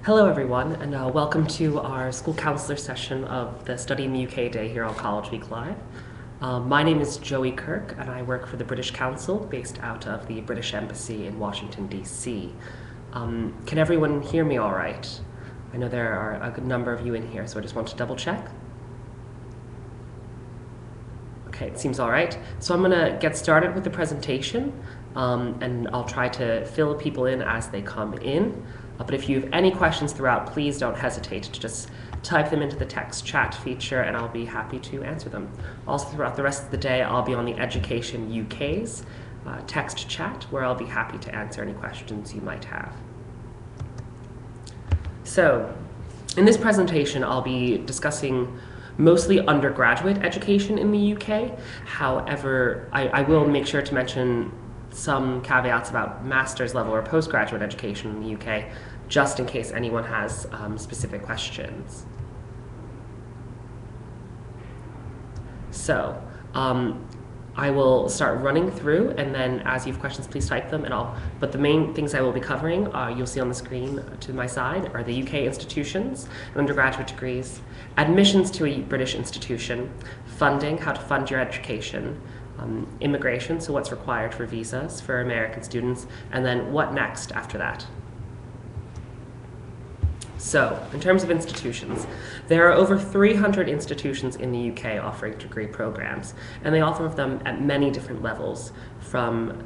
Hello everyone, and welcome to our school counselor session of the Study in the UK Day here on College Week Live. My name is Joey Kirk, and I work for the British Council based out of the British Embassy in Washington, D.C. Can everyone hear me all right? I know there are a good number of you in here, so I just want to double check. Okay, it seems all right. So I'm going to get started with the presentation, and I'll try to fill people in as they come in. But if you have any questions throughout, please don't hesitate to just type them into the text chat feature, and I'll be happy to answer them. Also, throughout the rest of the day, I'll be on the Education UK's text chat, where I'll be happy to answer any questions you might have. So, in this presentation, I'll be discussing mostly undergraduate education in the UK. However, I will make sure to mention some caveats about master's level or postgraduate education in the UK, just in case anyone has specific questions. So, I will start running through, and then as you have questions, please type them, but the main things I will be covering, you'll see on the screen to my side, are the UK institutions and undergraduate degrees, admissions to a British institution, funding, how to fund your education, immigration, so what's required for visas for American students, and then what next after that. So, in terms of institutions, there are over 300 institutions in the UK offering degree programs, and they offer them at many different levels, from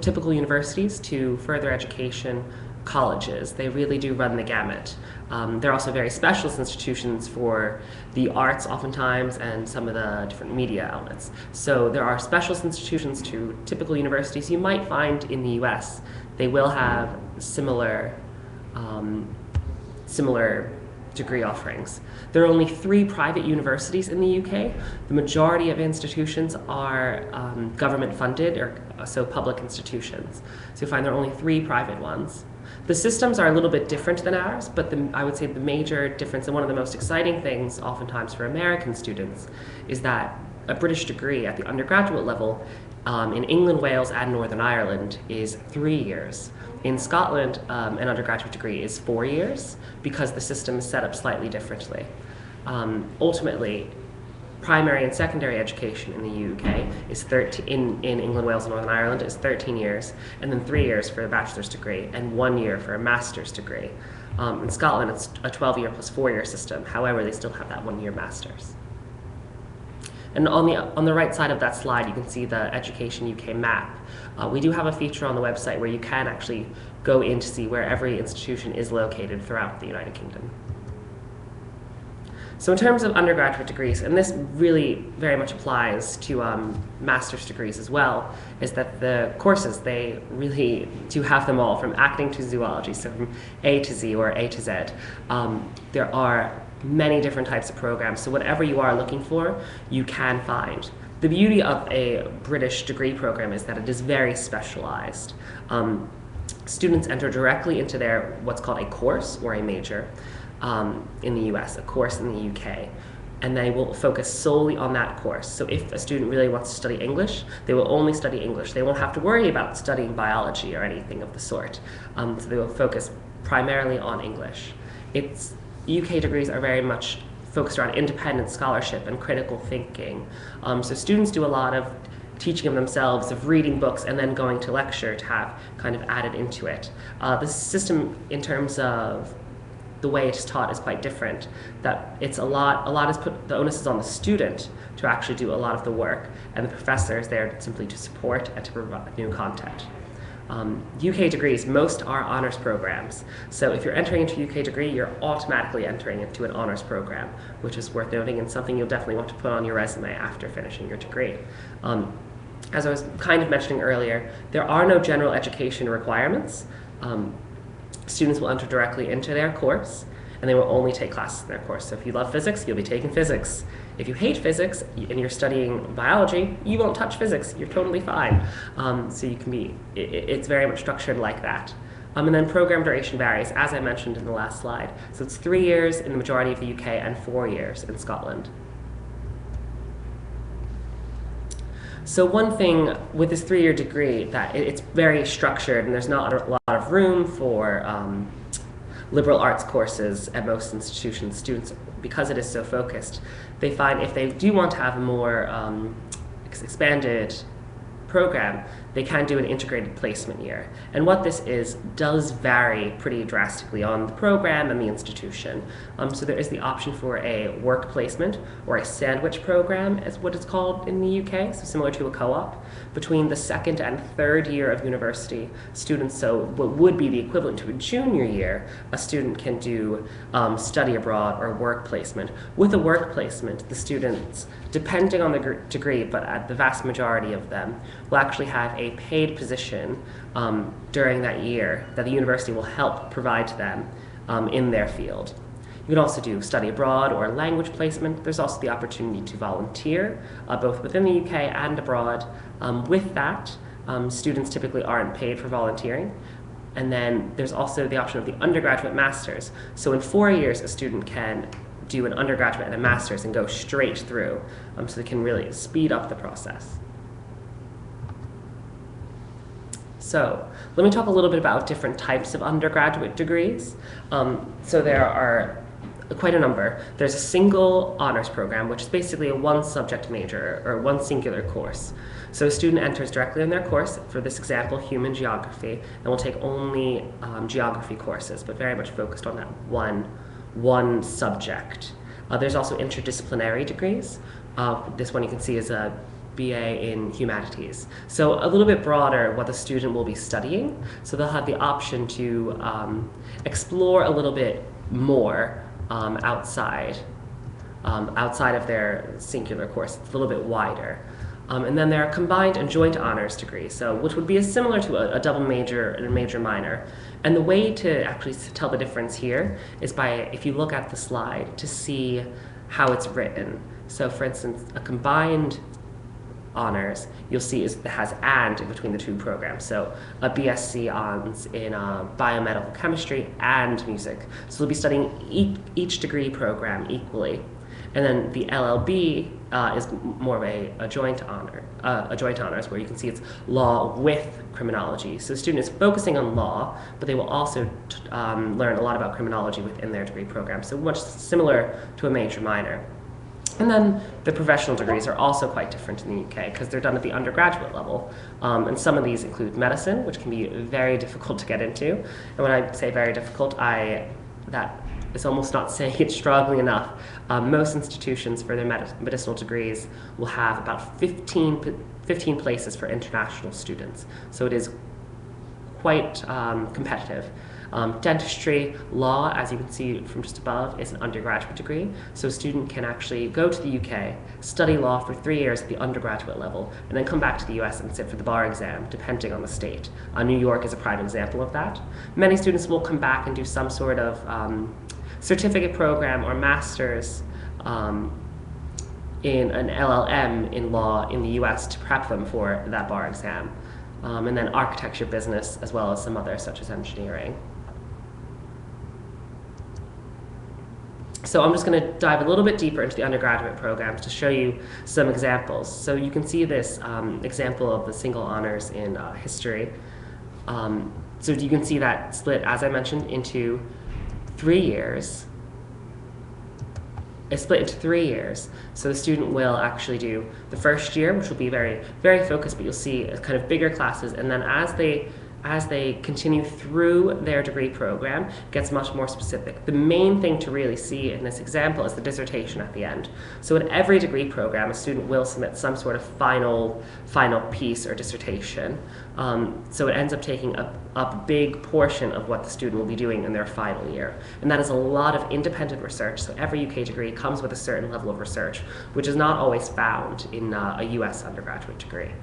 typical universities to further education colleges. They really do run the gamut. There are also very specialist institutions for the arts oftentimes and some of the different media outlets. So there are specialist institutions to typical universities you might find in the US. They will have similar degree offerings. There are only 3 private universities in the UK. The majority of institutions are government funded, or so public institutions. So you find there are only 3 private ones. The systems are a little bit different than ours, but I would say the major difference, and one of the most exciting things oftentimes for American students, is that a British degree at the undergraduate level in England, Wales, and Northern Ireland is 3 years. In Scotland, an undergraduate degree is 4 years because the system is set up slightly differently. Ultimately, primary and secondary education in the UK is in England, Wales, and Northern Ireland is 13 years, and then 3 years for a bachelor's degree and 1 year for a master's degree. In Scotland, it's a 12-year plus 4-year system. However, they still have that 1-year master's. And on the right side of that slide, you can see the Education UK map. We do have a feature on the website where you can actually go in to see where every institution is located throughout the United Kingdom. So in terms of undergraduate degrees, and this really very much applies to master's degrees as well, is that the courses, they really do have them all, from acting to zoology, so from A to Z or A to Z. There are many different types of programs, so whatever you are looking for, you can find. The beauty of a British degree program is that it is very specialized. Students enter directly into their what's called a course or a major in the US, a course in the UK, and they will focus solely on that course. So if a student really wants to study English, they will only study English. They won't have to worry about studying biology or anything of the sort. So they will focus primarily on English. UK degrees are very much focused around independent scholarship and critical thinking. So students do a lot of teaching of themselves, of reading books, and then going to lecture to have kind of added into it. The system, in terms of the way it's taught, is quite different. That it's the onus is on the student to actually do a lot of the work, and the professor is there simply to support and to provide new content. UK degrees, most are honors programs. So if you're entering into a UK degree, you're automatically entering into an honors program, which is worth noting and something you'll definitely want to put on your resume after finishing your degree. As I was kind of mentioning earlier, there are no general education requirements. Students will enter directly into their course, and they will only take classes in their course. So if you love physics, you'll be taking physics. If you hate physics and you're studying biology, you won't touch physics. You're totally fine. So you can it's very much structured like that. And then program duration varies, as I mentioned in the last slide. So it's 3 years in the majority of the UK and 4 years in Scotland. So one thing with this 3-year degree, that it's very structured and there's not a lot of room for liberal arts courses at most institutions, students, because it is so focused, they find if they do want to have a more expanded program, they can do an integrated placement year. And what this is does vary pretty drastically on the program and the institution. So there is the option for a work placement or a sandwich program, as what it's called in the UK, so similar to a co-op. Between the second and third year of university, students, so what would be the equivalent to a junior year, a student can do study abroad or work placement. With a work placement, the students, depending on the degree, but at the vast majority of them, will actually have a paid position during that year that the university will help provide to them in their field. You can also do study abroad or language placement. There's also the opportunity to volunteer, both within the UK and abroad. With that, students typically aren't paid for volunteering. And then there's also the option of the undergraduate masters. So in 4 years, a student can do an undergraduate and a master's and go straight through, so they can really speed up the process. So let me talk a little bit about different types of undergraduate degrees. So there are quite a number. There's a single honors program, which is basically a one subject major or one singular course. So a student enters directly on their course, for this example, human geography, and will take only geography courses, but very much focused on that one subject. There's also interdisciplinary degrees. This one you can see is a BA in humanities. So a little bit broader what the student will be studying. So they'll have the option to explore a little bit more outside of their singular course. It's a little bit wider. And then there are combined and joint honors degrees, so which would be similar to a double major and a major minor. And the way to actually tell the difference here is by, if you look at the slide, to see how it's written. So for instance, a combined honors, you'll see it has and in between the two programs. So a BSc Hons in biomedical chemistry and music. So they'll be studying each degree program equally. And then the LLB is more of a joint honors, where you can see it's law with criminology. So the student is focusing on law, but they will also learn a lot about criminology within their degree program. So much similar to a major minor. And then the professional degrees are also quite different in the UK because they're done at the undergraduate level. And some of these include medicine, which can be very difficult to get into. And when I say very difficult, that is almost not saying it strongly enough. Most institutions for their medicinal degrees will have about 15 places for international students. So it is quite competitive. Dentistry, law, as you can see from just above, is an undergraduate degree. So a student can actually go to the UK, study law for 3 years at the undergraduate level, and then come back to the US and sit for the bar exam, depending on the state. New York is a prime example of that. Many students will come back and do some sort of certificate program or master's in an LLM in law in the US to prep them for that bar exam. And then architecture, business, as well as some others such as engineering. So I'm just going to dive a little bit deeper into the undergraduate programs to show you some examples. So you can see this example of the single honors in history. So you can see that split, as I mentioned, into 3 years. It's split into 3 years. So the student will actually do the first year, which will be very, very focused, but you'll see kind of bigger classes. And then as they continue through their degree program, it gets much more specific. The main thing to really see in this example is the dissertation at the end. So in every degree program, a student will submit some sort of final piece or dissertation. So it ends up taking up a big portion of what the student will be doing in their final year. And that is a lot of independent research. So every UK degree comes with a certain level of research, which is not always found in a US undergraduate degree.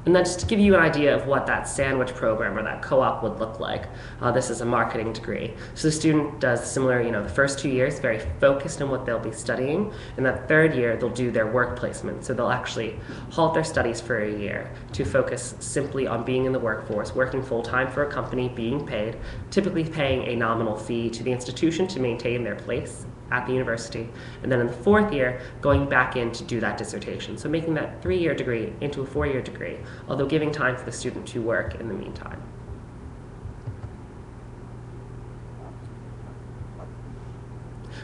And then just to give you an idea of what that sandwich program or that co-op would look like, this is a marketing degree. So the student does similar, the first 2 years, very focused on what they'll be studying. In that third year, they'll do their work placement. So they'll actually halt their studies for a year to focus simply on being in the workforce, working full-time for a company, being paid, typically paying a nominal fee to the institution to maintain their place at the university, and then in the 4th year, going back in to do that dissertation. So making that 3-year degree into a 4-year degree, although giving time for the student to work in the meantime.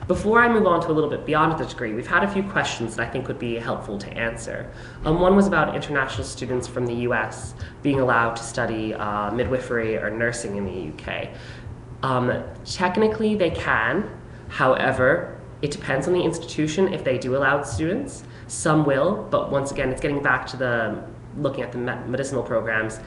Before I move on to a little bit beyond the degree, we've had a few questions that I think would be helpful to answer. One was about international students from the US being allowed to study midwifery or nursing in the UK. Technically they can, however, it depends on the institution if they do allow students. Some will, but once again, it's getting back to looking at the medicinal programs,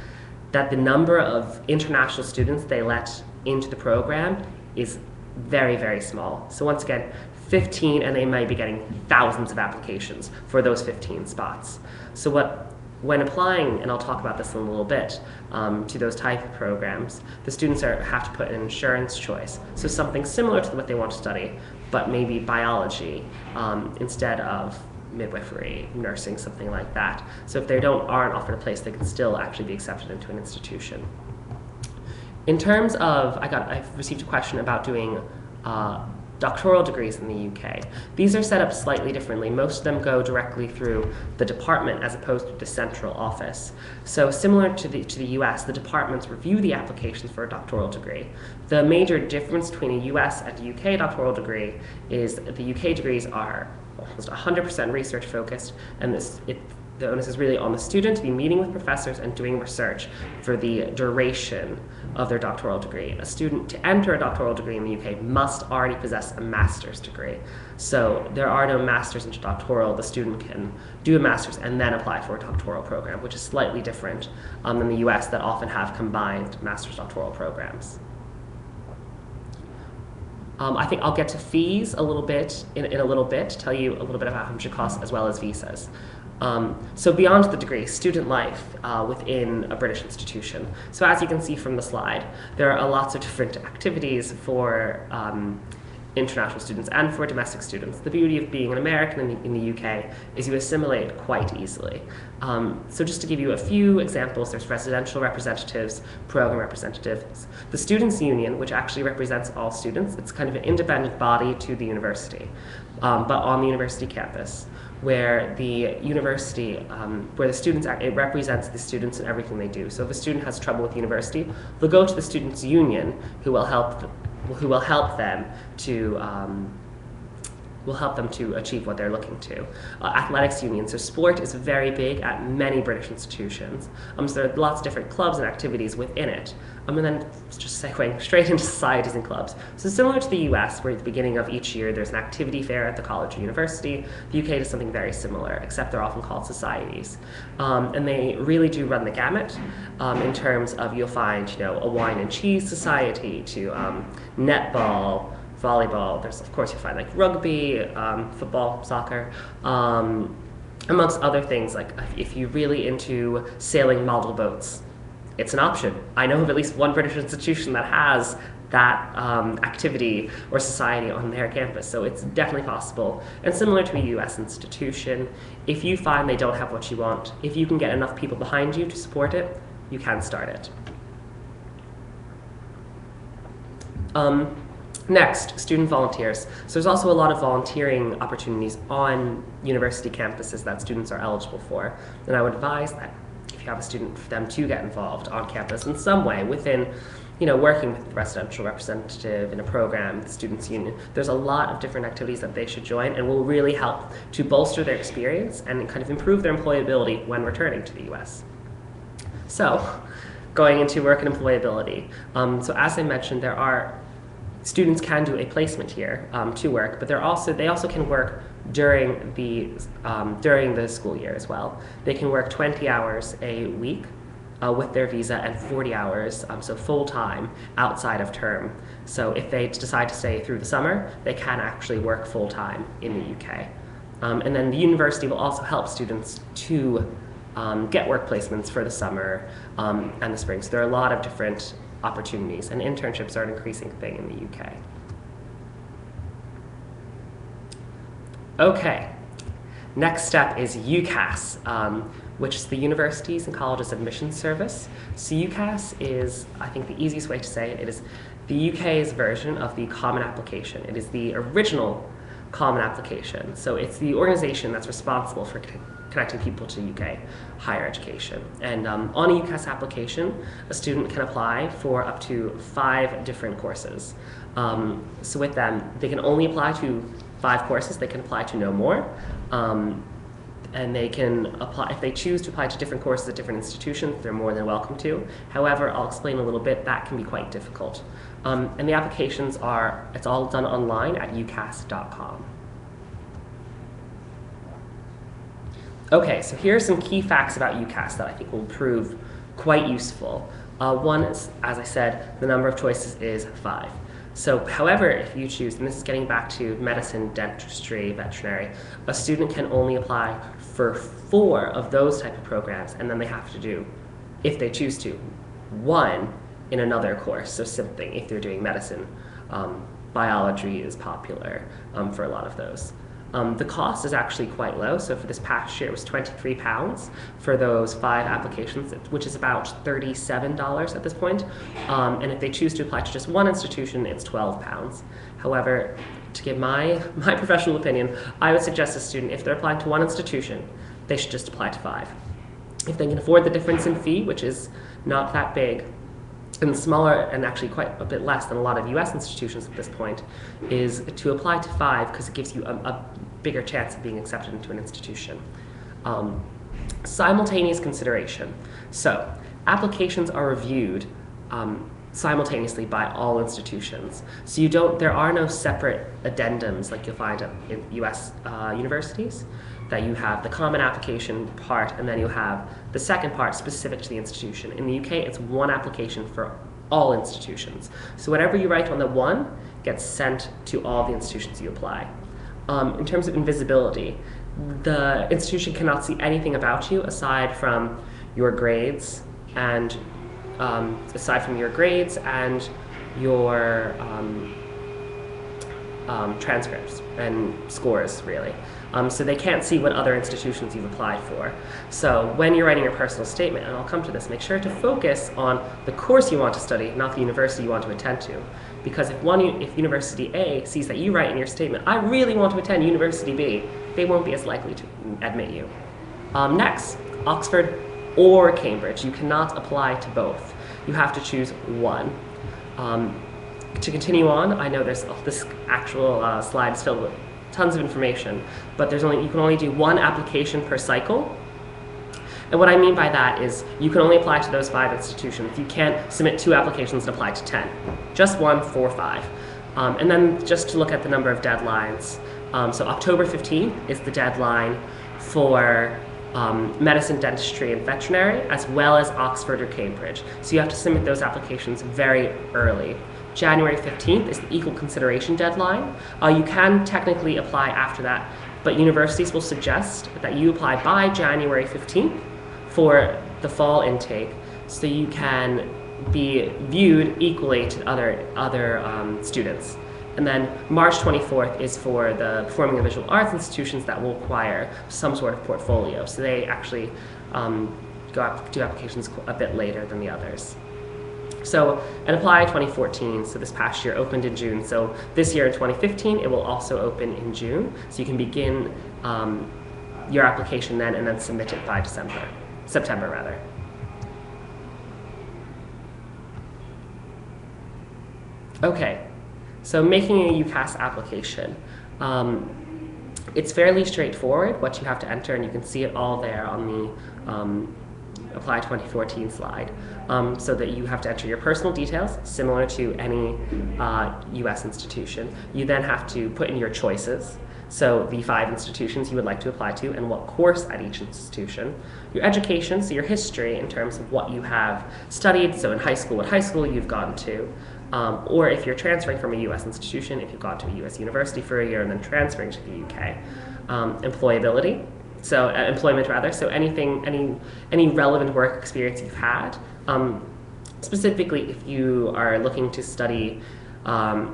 that the number of international students they let into the program is very, very small. So once again, 15, and they might be getting thousands of applications for those 15 spots. So when applying, and I'll talk about this in a little bit, to those type of programs, the students have to put an insurance choice. So something similar to what they want to study, but maybe biology instead of midwifery, nursing, something like that. So if they aren't offered a place, they can still actually be accepted into an institution. In terms of, I've received a question about doing doctoral degrees in the UK. These are set up slightly differently. Most of them go directly through the department as opposed to the central office. So similar to the US, the departments review the applications for a doctoral degree. The major difference between a US and a UK doctoral degree is that the UK degrees are almost 100% research focused, and the onus is really on the student to be meeting with professors and doing research for the duration of their doctoral degree. A student, to enter a doctoral degree in the UK, must already possess a master's degree. So there are no masters into doctoral. The student can do a master's and then apply for a doctoral program, which is slightly different than the US that often have combined master's doctoral programs. I think I'll get to fees a little bit in a little bit, tell you a little bit about how much it costs as well as visas. So beyond the degree, student life within a British institution. So as you can see from the slide, there are lots of different activities for international students and for domestic students. The beauty of being an American in the UK is you assimilate quite easily. So just to give you a few examples, there's residential representatives, program representatives, the Students' Union, which actually represents all students. It's kind of an independent body to the university, but on the university campus, where the university, where the students, it represents the students in everything they do. So if a student has trouble with the university, they'll go to the Students' Union, who will help them to achieve what they're looking to. Athletics union, so sport is very big at many British institutions. So there are lots of different clubs and activities within it. And then just segueing straight into societies and clubs. So similar to the US, where at the beginning of each year there's an activity fair at the college or university, the UK does something very similar, except they're often called societies. And they really do run the gamut in terms of, you'll find, a wine and cheese society to netball, volleyball. There's, of course, you'll find like rugby, football, soccer, amongst other things. Like if you're really into sailing model boats, it's an option. I know of at least one British institution that has that activity or society on their campus, so it's definitely possible. And similar to a US institution, if you find they don't have what you want, if you can get enough people behind you to support it, you can start it. Next, student volunteers. So there's also a lot of volunteering opportunities on university campuses that students are eligible for. And I would advise that if you have a student, for them to get involved on campus in some way within, working with the residential representative in a program, the Students' Union. There's a lot of different activities that they should join and will really help to bolster their experience and kind of improve their employability when returning to the US. So, going into work and employability. So as I mentioned, students can do a placement here to work, but they also can work during the school year as well. They can work 20 hours a week with their visa and 40 hours, so full-time outside of term. So if they decide to stay through the summer, they can actually work full-time in the UK. And then the university will also help students to get work placements for the summer and the spring. So there are a lot of different opportunities, and internships are an increasing thing in the UK. Okay, next step is UCAS, which is the Universities and Colleges Admissions Service. So UCAS is, I think the easiest way to say it, the UK's version of the Common Application. It is the original Common Application. So it's the organization that's responsible for connecting people to UK higher education. And on a UCAS application, a student can apply for up to 5 different courses. So with them, they can only apply to 5 courses. They can apply to no more. And they can apply, if they choose to apply to different courses at different institutions, they're more than welcome to. However, I'll explain a little bit, that can be quite difficult. And the applications are, it's all done online at ucas.com. Okay, so here are some key facts about UCAS that I think will prove quite useful. One is, as I said, the number of choices is 5. So, however, if you choose, and this is getting back to medicine, dentistry, veterinary, a student can only apply for 4 of those type of programs, and then they have to do, if they choose to, 1 in another course. So something, if they're doing medicine, biology is popular for a lot of those. The cost is actually quite low. So for this past year, it was £23 for those 5 applications, which is about $37 at this point. And if they choose to apply to just one institution, it's £12. However, to give my professional opinion, I would suggest a student, if they're applying to one institution, they should just apply to 5. If they can afford the difference in fee, which is not that big, and smaller, and actually quite a bit less than a lot of US institutions at this point, is to apply to 5 because it gives you a bigger chance of being accepted into an institution. Simultaneous consideration. So applications are reviewed simultaneously by all institutions. So there are no separate addendums like you'll find in US universities, that you have the common application part and then you have the second part specific to the institution. In the UK, it's one application for all institutions. So whatever you write on the one gets sent to all the institutions you apply. In terms of invisibility, the institution cannot see anything about you aside from your grades and your transcripts and scores, really. So they can't see what other institutions you've applied for. So when you're writing your personal statement, and I'll come to this, make sure to focus on the course you want to study, not the university you want to attend to. Because if University A sees that you write in your statement, I really want to attend University B, they won't be as likely to admit you. Next, Oxford or Cambridge. You cannot apply to both. You have to choose one. To continue on, I know this actual slide is filled with tons of information, but you can only do 1 application per cycle. And what I mean by that is you can only apply to those 5 institutions. You can't submit 2 applications and apply to 10. Just 1 for 5. And then just to look at the number of deadlines. So October 15th is the deadline for medicine, dentistry, and veterinary, as well as Oxford or Cambridge. So you have to submit those applications very early. January 15th is the equal consideration deadline. You can technically apply after that, but universities will suggest that you apply by January 15th for the fall intake so you can be viewed equally to other students. And then March 24th is for the performing and visual arts institutions that will require some sort of portfolio. So they actually do applications a bit later than the others. So, and Apply 2014, so this past year, opened in June. So this year in 2015, it will also open in June. So you can begin your application then and then submit it by September rather. Okay, so making a UCAS application. It's fairly straightforward what you have to enter, and you can see it all there on the Apply 2014 slide. So that you have to enter your personal details, similar to any US institution. You then have to put in your choices, so the 5 institutions you would like to apply to and what course at each institution. Your education, so your history in terms of what you have studied, so in high school, what high school you've gone to, or if you're transferring from a US institution, if you've gone to a US university for a year and then transferring to the UK. Employability. So employment rather, so any relevant work experience you've had. Specifically, if you are looking to study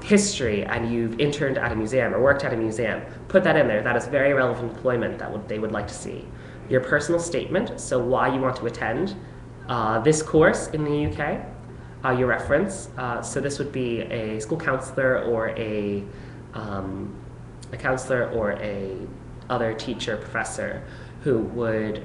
history and you've interned at a museum or worked at a museum, put that in there. That is very relevant employment that they would like to see. Your personal statement, so why you want to attend this course in the UK. your reference. So this would be a school counselor or a counselor or a other teacher, professor, who would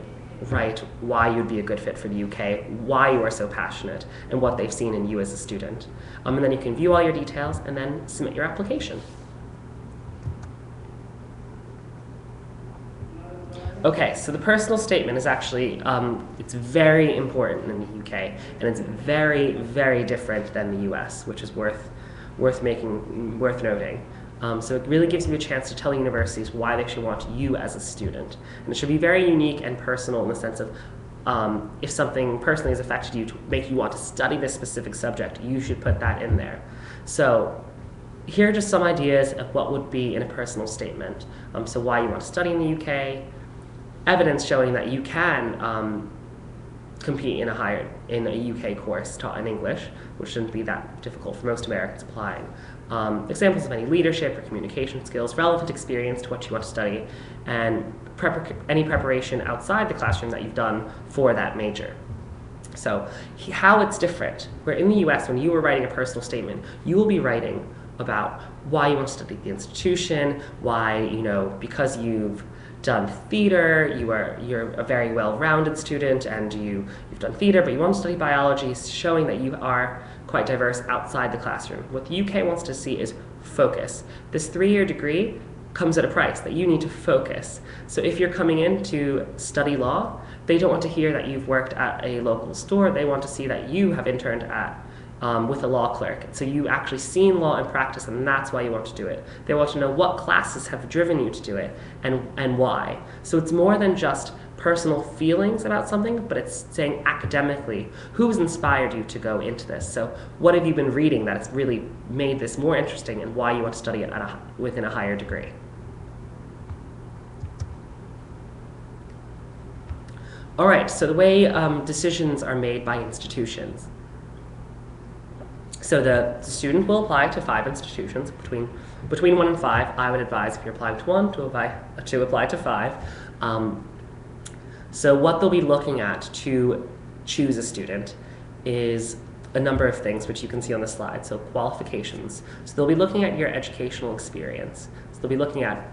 write why you'd be a good fit for the UK, why you are so passionate, and what they've seen in you as a student. And then you can view all your details and then submit your application. Okay, so the personal statement is actually, it's very important in the UK, and it's very, very different than the US, which is worth noting. So it really gives you a chance to tell universities why they should want you as a student. And it should be very unique and personal in the sense of if something personally has affected you to make you want to study this specific subject, you should put that in there. So here are just some ideas of what would be in a personal statement. So why you want to study in the UK, evidence showing that you can compete in a UK course taught in English, which shouldn't be that difficult for most Americans applying. Examples of any leadership or communication skills, relevant experience to what you want to study, and any preparation outside the classroom that you've done for that major. So how it's different, where in the US, when you are writing a personal statement, you will be writing about why you want to study at the institution, why, because you've done theater, you're a very well-rounded student, and you've done theater, but you want to study biology, showing that you are quite diverse outside the classroom. What the UK wants to see is focus. This 3-year degree comes at a price that you need to focus. So if you're coming in to study law, they don't want to hear that you've worked at a local store. They want to see that you have interned with a law clerk. So you actually seen law in practice, and that's why you want to do it. They want to know what classes have driven you to do it and why. So it's more than just personal feelings about something, but it's saying academically, who's inspired you to go into this? So what have you been reading that has really made this more interesting, and why you want to study it within a higher degree? All right, so the way decisions are made by institutions. So the student will apply to 5 institutions, between 1 and 5. I would advise, if you're applying to 1, to apply to 5. So what they'll be looking at to choose a student is a number of things, which you can see on the slide. So qualifications. So they'll be looking at your educational experience. So they'll be looking at,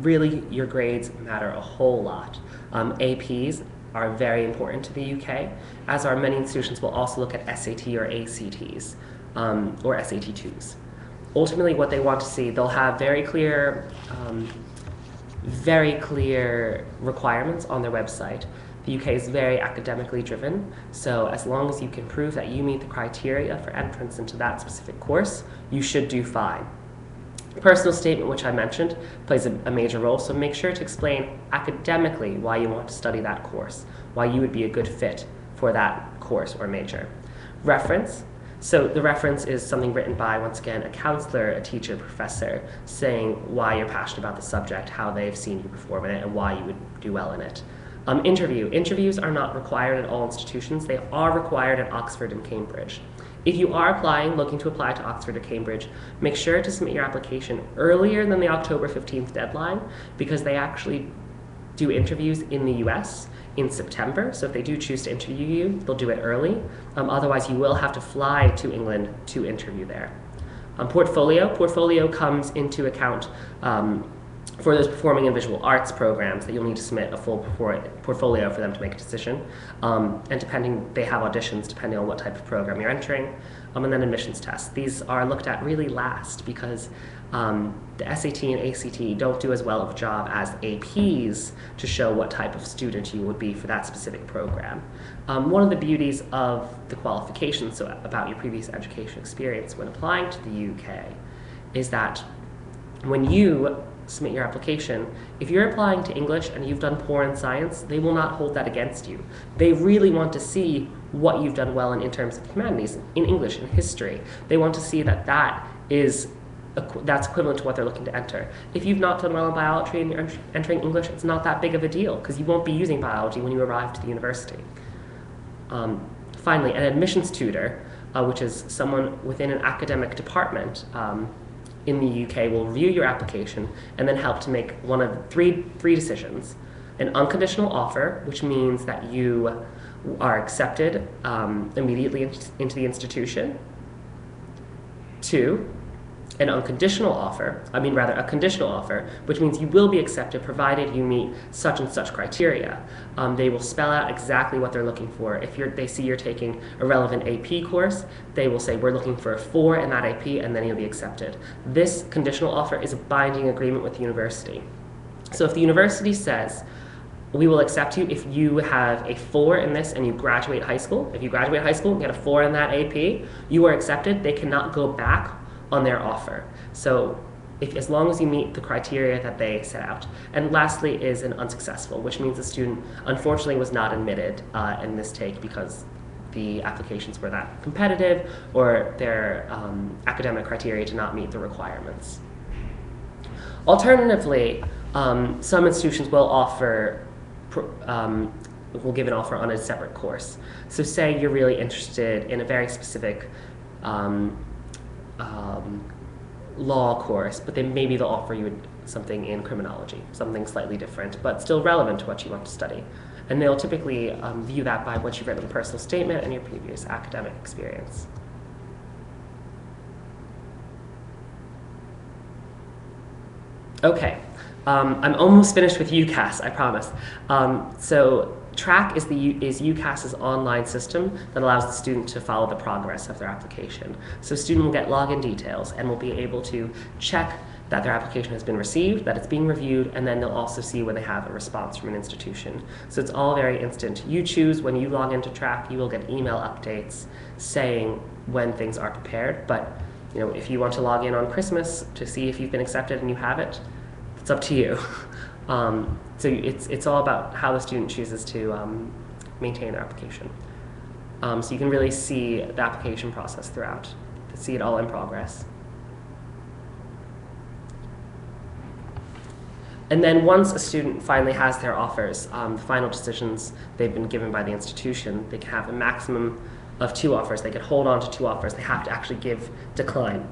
really, your grades matter a whole lot. APs are very important to the UK, as are many institutions will also look at SAT or ACTs, or SAT2s. Ultimately, what they want to see, they'll have very clear requirements on their website. The UK is very academically driven, so as long as you can prove that you meet the criteria for entrance into that specific course, you should do fine. Personal statement, which I mentioned, plays a major role, so make sure to explain academically why you want to study that course, why you would be a good fit for that course or major. Reference. So the reference is something written by, once again, a counselor, a teacher, professor, saying why you're passionate about the subject, how they've seen you perform in it, and why you would do well in it. Interview. Interviews are not required at all institutions. They are required at Oxford and Cambridge. If you are looking to apply to Oxford or Cambridge, make sure to submit your application earlier than the October 15th deadline, because they actually do interviews in the US in September. So if they do choose to interview you, they'll do it early. Otherwise, you will have to fly to England to interview there. Portfolio. Portfolio comes into account for those performing in visual arts programs that you'll need to submit a full portfolio for them to make a decision. And they have auditions depending on what type of program you're entering. And then admissions tests. These are looked at really last because the SAT and ACT don't do as well of a job as APs to show what type of student you would be for that specific program. One of the beauties of the qualifications, so about your previous education experience when applying to the UK, is that when you submit your application, if you're applying to English and you've done poor in science, they will not hold that against you. They really want to see what you've done well in terms of humanities, in English, in history. They want to see that that's equivalent to what they're looking to enter. If you've not done well in biology and you're entering English, it's not that big of a deal because you won't be using biology when you arrive to the university. Finally, an admissions tutor, which is someone within an academic department in the UK, will review your application and then help to make one of three decisions. an unconditional offer, which means that you are accepted immediately into the institution. 2, an unconditional offer, a conditional offer, which means you will be accepted provided you meet such and such criteria. They will spell out exactly what they're looking for. If they see you're taking a relevant AP course, they will say, we're looking for a 4 in that AP, and then you'll be accepted. This conditional offer is a binding agreement with the university. So if the university says, we will accept you if you have a 4 in this and you graduate high school. If you graduate high school and get a 4 in that AP, you are accepted. They cannot go back on their offer. So as long as you meet the criteria that they set out. And lastly is an unsuccessful, which means the student unfortunately was not admitted in this take because the applications were that competitive or their academic criteria did not meet the requirements. Alternatively, some institutions will will give an offer on a separate course. So say you're really interested in a very specific law course, but then maybe they'll offer you something in criminology, something slightly different, but still relevant to what you want to study. And they'll typically view that by what you've written in the personal statement and your previous academic experience. Okay, I'm almost finished with UCAS, I promise. So TRAC is UCAS's online system that allows the student to follow the progress of their application. So a student will get login details and will be able to check that their application has been received, that it's being reviewed, and then they'll also see when they have a response from an institution. So it's all very instant. You choose when you log into TRAC, you will get email updates saying when things are prepared, but if you want to log in on Christmas to see if you've been accepted and you have it, it's up to you. So it's all about how the student chooses to maintain their application. So you can really see the application process throughout, to see it all in progress. And then once a student finally has their offers, the final decisions they've been given by the institution, they can have a maximum of 2 offers. They can hold on to 2 offers. They have to actually decline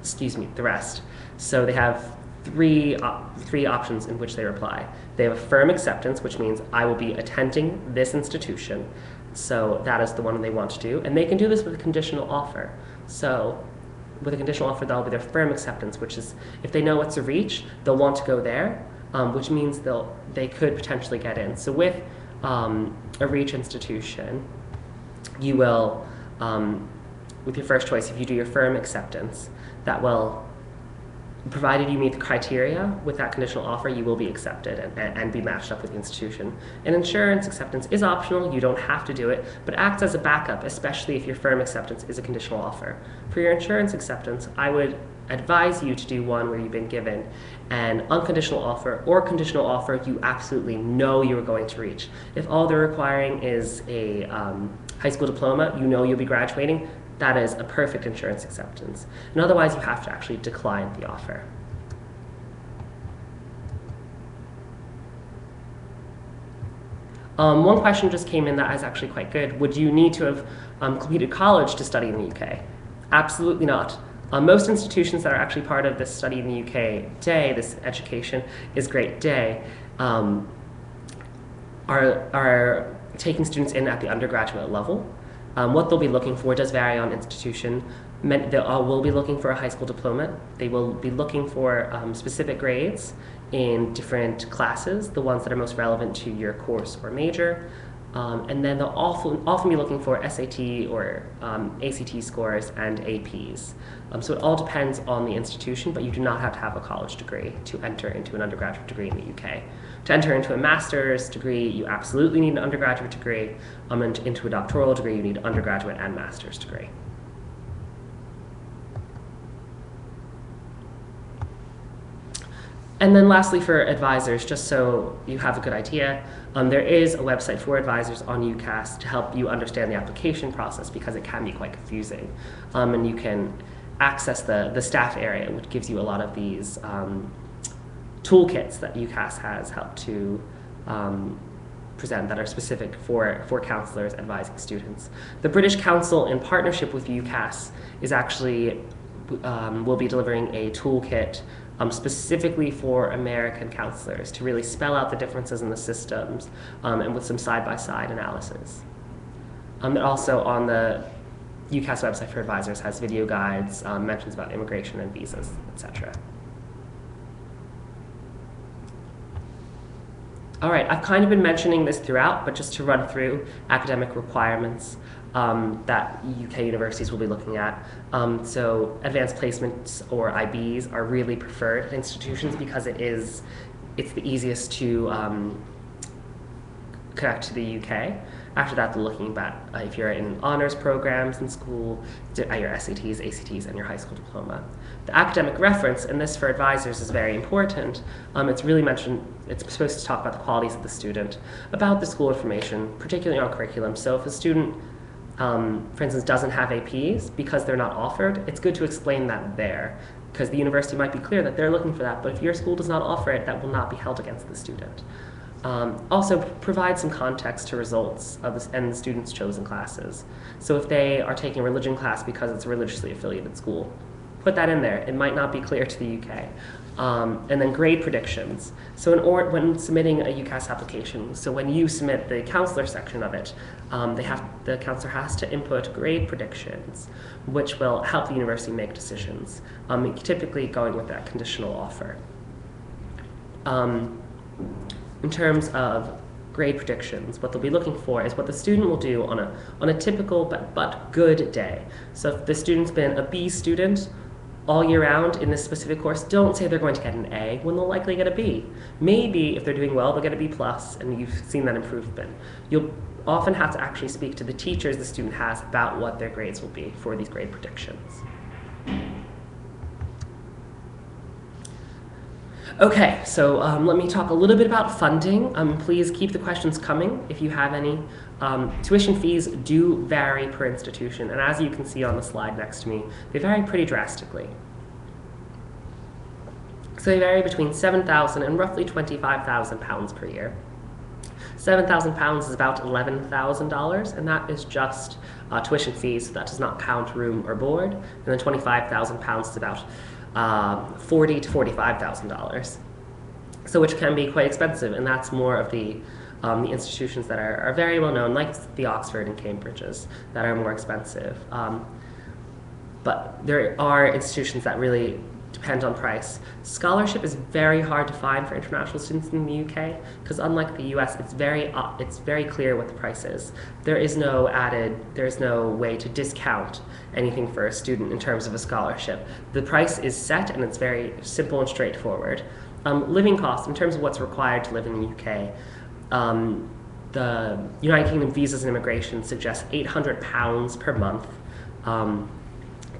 the rest. So they have three options in which they reply. They have a firm acceptance, which means I will be attending this institution. So that is the one they want to do. And they can do this with a conditional offer. So with a conditional offer, that'll be their firm acceptance, which is if they know it's a reach, they'll want to go there, which means they could potentially get in. So with a reach institution, you will, with your first choice, if you do your firm acceptance, that will, provided you meet the criteria with that conditional offer, you will be accepted and be matched up with the institution. An insurance acceptance is optional, you don't have to do it, but acts as a backup, especially if your firm acceptance is a conditional offer. For your insurance acceptance, I would advise you to do one where you've been given an unconditional offer or conditional offer you absolutely know you are going to reach. If all they're requiring is a high school diploma, you'll be graduating, that is a perfect insurance acceptance. And otherwise, you have to actually decline the offer. One question just came in that is actually quite good. Would you need to have completed college to study in the UK? Absolutely not. Most institutions that are actually part of this Study in the UK Day, this Education is Great Day, are taking students in at the undergraduate level. What they'll be looking for does vary on institution. They will be looking for a high school diploma. They will be looking for specific grades in different classes, the ones that are most relevant to your course or major. And then they'll often be looking for SAT or ACT scores and APs. So it all depends on the institution, but you do not have to have a college degree to enter into an undergraduate degree in the UK. To enter into a master's degree, you absolutely need an undergraduate degree. And into a doctoral degree, you need an undergraduate and master's degree. And then lastly, for advisors, just so you have a good idea, there is a website for advisors on UCAS to help you understand the application process because it can be quite confusing. And you can access the staff area, which gives you a lot of these toolkits that UCAS has helped to present that are specific for counselors advising students. The British Council, in partnership with UCAS, is actually will be delivering a toolkit specifically for American counselors to really spell out the differences in the systems and with some side-by-side analysis. And also on the UCAS website for advisors has video guides, mentions about immigration and visas, etc. All right, I've kind of been mentioning this throughout, but just to run through academic requirements that UK universities will be looking at. So advanced placements or IBs are really preferred at institutions because it's the easiest to connect to the UK. After that, they're looking at if you're in honors programs in school, at your SATs, ACTs, and your high school diploma. The academic reference, and this for advisors is very important, it's really mentioned, it's supposed to talk about the qualities of the student, about the school information, particularly on curriculum. So if a student, for instance, doesn't have APs because they're not offered, it's good to explain that there, because the university might be clear that they're looking for that, but if your school does not offer it, that will not be held against the student. Also, provide some context to results of and the students' chosen classes. So if they are taking a religion class because it's a religiously affiliated school, put that in there. It might not be clear to the UK. And then grade predictions. So when submitting a UCAS application, so when you submit the counselor section of it, the counselor has to input grade predictions, which will help the university make decisions, typically going with that conditional offer. In terms of grade predictions, what they'll be looking for is what the student will do on a typical but good day. So if the student's been a B student all year round in this specific course, don't say they're going to get an A when they'll likely get a B. Maybe if they're doing well, they'll get a B plus, and you've seen that improvement. You'll often have to actually speak to the teachers the student has about what their grades will be for these grade predictions. Okay, so let me talk a little bit about funding. Please keep the questions coming if you have any. Tuition fees do vary per institution, and as you can see on the slide next to me, they vary pretty drastically. So they vary between £7,000 and roughly £25,000 per year. £7,000 is about $11,000, and that is just tuition fees, so that does not count room or board. And then £25,000 is about $40,000 to $45,000, so which can be quite expensive, and that's more of the institutions that are very well known, like the Oxford and Cambridges, that are more expensive. But there are institutions that really depend on price. Scholarship is very hard to find for international students in the UK because unlike the US, it's very clear what the price is. There's no way to discount anything for a student in terms of a scholarship. The price is set and it's very simple and straightforward. Living costs, in terms of what's required to live in the UK, the United Kingdom Visas and Immigration suggests £800 per month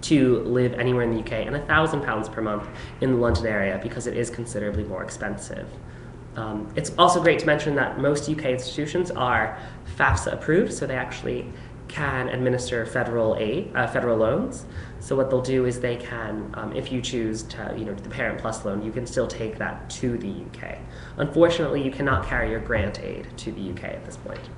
to live anywhere in the UK, and £1,000 per month in the London area because it is considerably more expensive. It's also great to mention that most UK institutions are FAFSA approved, so they actually can administer federal aid, federal loans. So what they'll do is they can, if you choose to, the Parent Plus loan, you can still take that to the UK. Unfortunately, you cannot carry your grant aid to the UK at this point.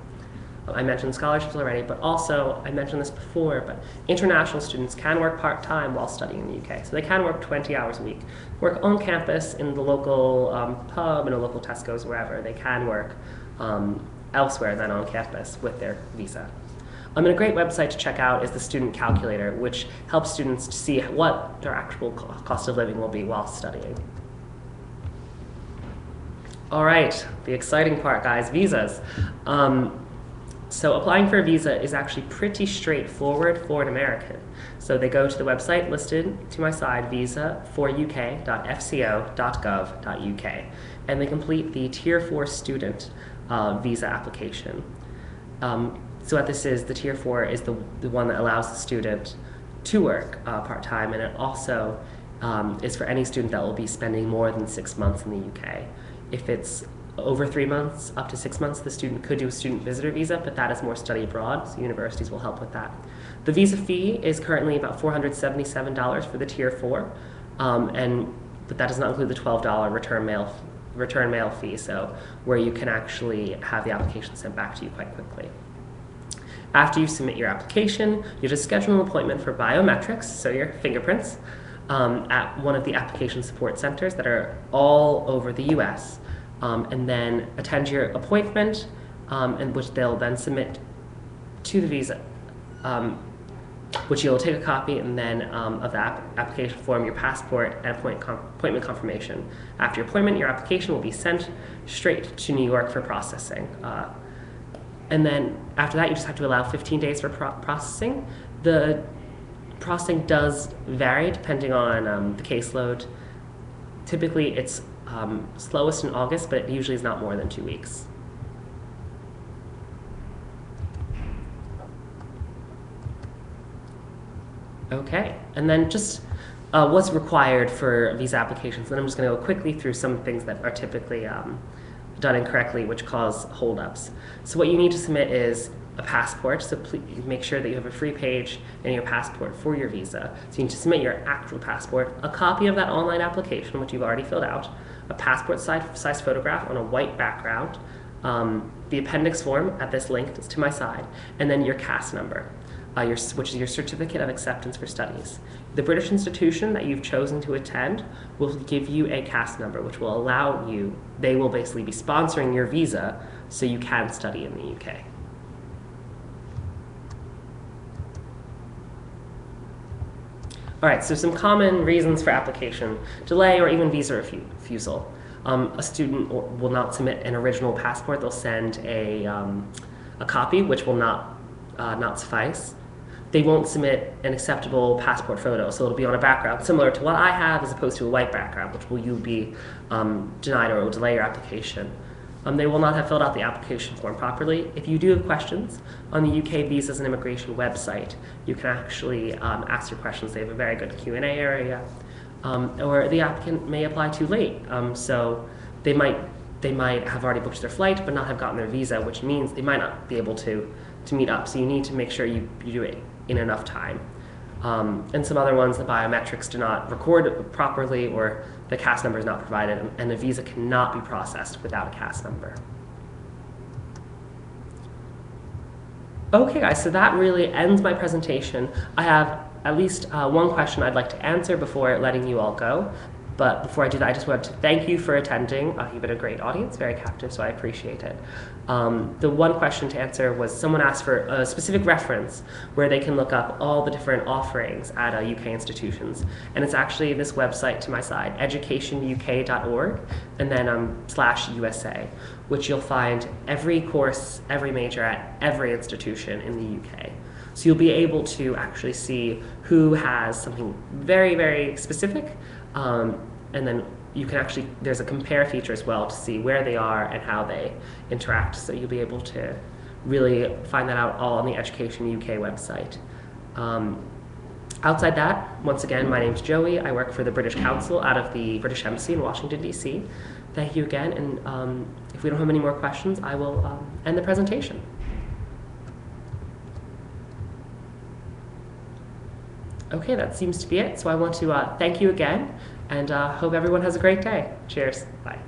I mentioned scholarships already, but also, I mentioned this before, but international students can work part-time while studying in the UK. So they can work 20 hours a week, work on campus in the local pub, in a local Tesco's, wherever. They can work elsewhere than on campus with their visa. And a great website to check out is the Student Calculator, which helps students to see what their actual cost of living will be while studying. All right, the exciting part, guys, visas. So applying for a visa is actually pretty straightforward for an American. So they go to the website listed to my side, visa4uk.fco.gov.uk, and they complete the Tier 4 student visa application. So what this is, the Tier 4 is the one that allows the student to work part-time, and it also is for any student that will be spending more than 6 months in the UK. If it's over 3 months, up to 6 months, the student could do a student visitor visa, but that is more study abroad, so universities will help with that. The visa fee is currently about $477 for the Tier 4, but that does not include the $12 return mail fee, so where you can actually have the application sent back to you quite quickly. After you submit your application, you just schedule an appointment for biometrics, so your fingerprints, at one of the application support centers that are all over the US, and then attend your appointment, and which they'll then submit to the visa, which you'll take a copy and then of the application form, your passport, and appointment confirmation. After your appointment, your application will be sent straight to New York for processing. And then after that, you just have to allow 15 days for processing. The processing does vary depending on the caseload. Typically, it's slowest in August, but it usually is not more than 2 weeks. Okay, and then just what's required for visa applications. And I'm just going to go quickly through some things that are typically done incorrectly, which cause holdups. So what you need to submit is a passport, so please make sure that you have a free page in your passport for your visa. So you need to submit your actual passport, a copy of that online application, which you've already filled out, a passport size photograph on a white background, the appendix form at this link to my side, and then your CAS number. Which is your Certificate of Acceptance for Studies. The British institution that you've chosen to attend will give you a CAS number, which will allow you, they will basically be sponsoring your visa so you can study in the UK. All right, so some common reasons for application delay or even visa refusal. A student will not submit an original passport. They'll send a copy, which will not suffice. They won't submit an acceptable passport photo, so it'll be on a background similar to what I have as opposed to a white background, which will you be denied or will delay your application. They will not have filled out the application form properly. If you do have questions, on the UK Visas and Immigration website, you can actually ask your questions. They have a very good Q&A area. Or the applicant may apply too late, so they might have already booked their flight but not have gotten their visa, which means they might not be able to meet up. So you need to make sure you do it in enough time. And some other ones, the biometrics do not record properly, or the CAS number is not provided, and the visa cannot be processed without a CAS number. Okay guys, so that really ends my presentation. I have at least one question I'd like to answer before letting you all go. But before I do that, I just wanted to thank you for attending. You've been a great audience, very captive, so I appreciate it. The one question to answer was someone asked for a specific reference where they can look up all the different offerings at UK institutions. And it's actually this website to my side, educationuk.org, and then /USA, which you'll find every course, every major at every institution in the UK. So you'll be able to actually see who has something very, very specific, and then you can actually, there's a compare feature as well to see where they are and how they interact. So you'll be able to really find that out all on the Education UK website. Outside that, once again, my name's Joey. I work for the British Council out of the British Embassy in Washington, DC. Thank you again, and if we don't have any more questions, I will end the presentation. Okay, that seems to be it. So I want to thank you again, and hope everyone has a great day. Cheers. Bye.